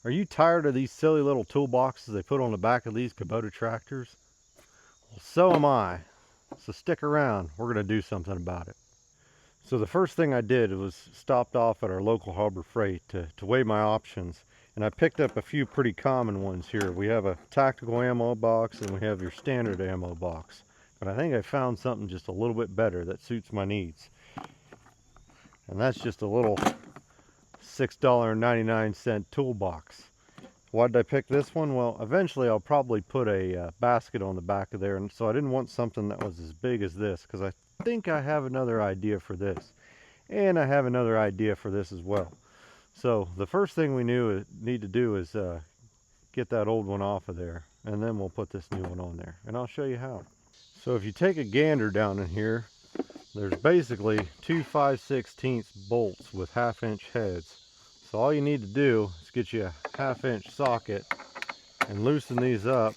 Are you tired of these silly little toolboxes they put on the back of these Kubota tractors? Well, so am I. So stick around. We're going to do something about it. So the first thing I did was stopped off at our local Harbor Freight to weigh my options. And I picked up a few pretty common ones here. We have a tactical ammo box and we have your standard ammo box. But I think I found something just a little bit better that suits my needs. And that's just a little $6.99 toolbox. Why did I pick this one? Well, eventually I'll probably put a basket on the back of there, and so I didn't want something that was as big as this, because I think I have another idea for this. And I have another idea for this as well. So the first thing we need to do is get that old one off of there, and then we'll put this new one on there, and I'll show you how. So if you take a gander down in here, there's basically two 5/16 bolts with 1/2-inch heads. So all you need to do is get you a 1/2-inch socket and loosen these up.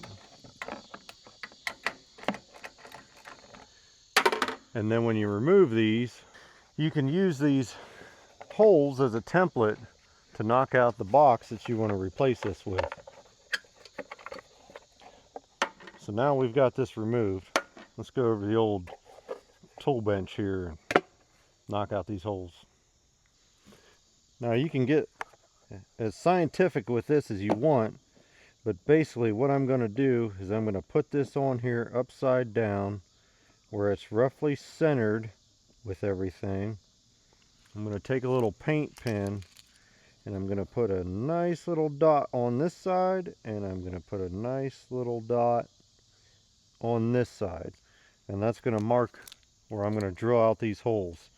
And then when you remove these, you can use these holes as a template to knock out the box that you want to replace this with. So now we've got this removed. Let's go over the old tool bench here and knock out these holes. Now you can get as scientific with this as you want, but basically what I'm going to do is I'm going to put this on here upside down where it's roughly centered with everything. I'm going to take a little paint pen and I'm going to put a nice little dot on this side, and I'm going to put a nice little dot on this side, and that's going to mark where I'm going to drill out these holes.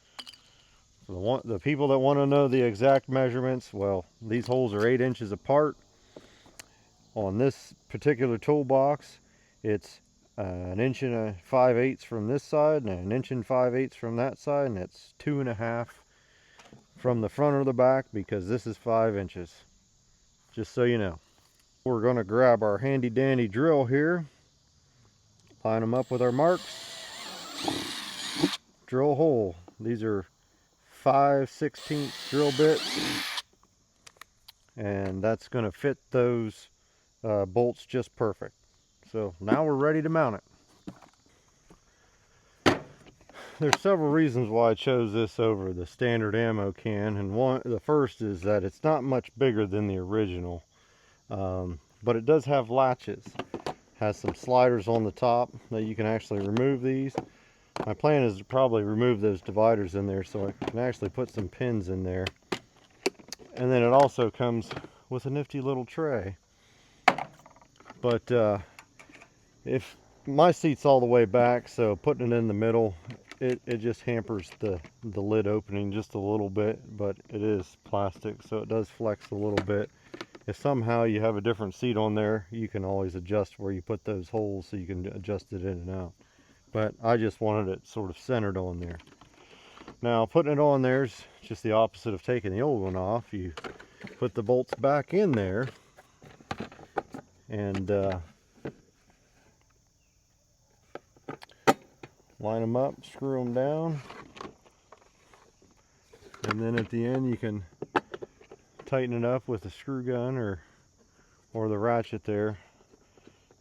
So the people that want to know the exact measurements, well, these holes are 8 inches apart. On this particular toolbox, it's 1 5/8 inches from this side and 1 5/8 inches from that side, and it's 2.5 from the front or the back, because this is 5 inches. Just so you know. We're going to grab our handy dandy drill here, line them up with our marks, drill a hole. These are 5/16 drill bits, and that's going to fit those bolts just perfect. So now we're ready to mount it. There's several reasons why I chose this over the standard ammo can, and the first is that it's not much bigger than the original, but it does have latches. Has some sliders on the top that you can actually remove these. My plan is to probably remove those dividers in there so I can actually put some pins in there. And then it also comes with a nifty little tray. But if my seat's all the way back, so putting it in the middle, it just hampers the lid opening just a little bit, but it is plastic, so it does flex a little bit. If somehow you have a different seat on there, you can always adjust where you put those holes so you can adjust it in and out. But I just wanted it sort of centered on there. Now putting it on there is just the opposite of taking the old one off. You put the bolts back in there and line them up, screw them down, and then at the end you can tighten it up with a screw gun or the ratchet there.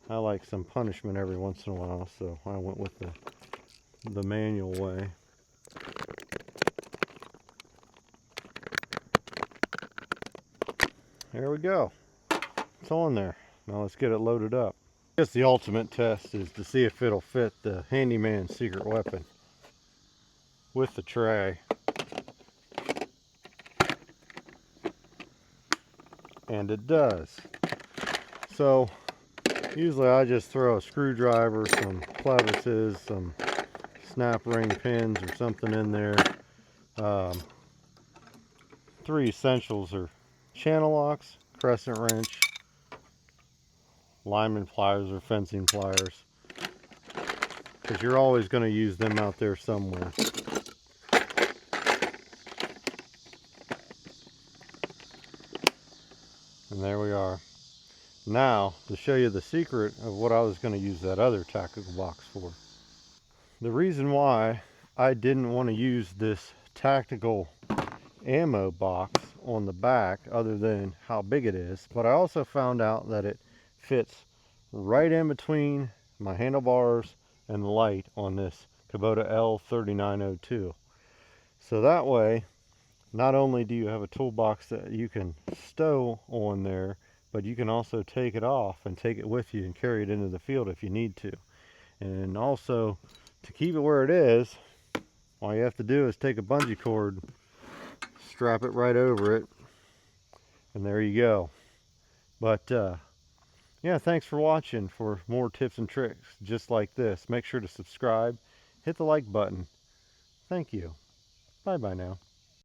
I like some punishment every once in a while, so I went with the manual way. There we go. It's on there. Now let's get it loaded up. I guess the ultimate test is to see if it'll fit the handyman's secret weapon with the tray. And it does. So usually I just throw a screwdriver, some clevises, some snap ring pins or something in there. 3 essentials are channel locks, crescent wrench, lineman pliers or fencing pliers, because you're always going to use them out there somewhere. And there we are. Now, to show you the secret of what I was going to use that other tactical box for. The reason why I didn't want to use this tactical ammo box on the back other than how big it is, but I also found out that it fits right in between my handlebars and the light on this Kubota L3902. So that way, not only do you have a toolbox that you can stow on there, but you can also take it off and take it with you and carry it into the field if you need to. And also, to keep it where it is, all you have to do is take a bungee cord, strap it right over it, and there you go. But yeah, thanks for watching. For more tips and tricks just like this, make sure to subscribe, hit the like button. Thank you. Bye bye now.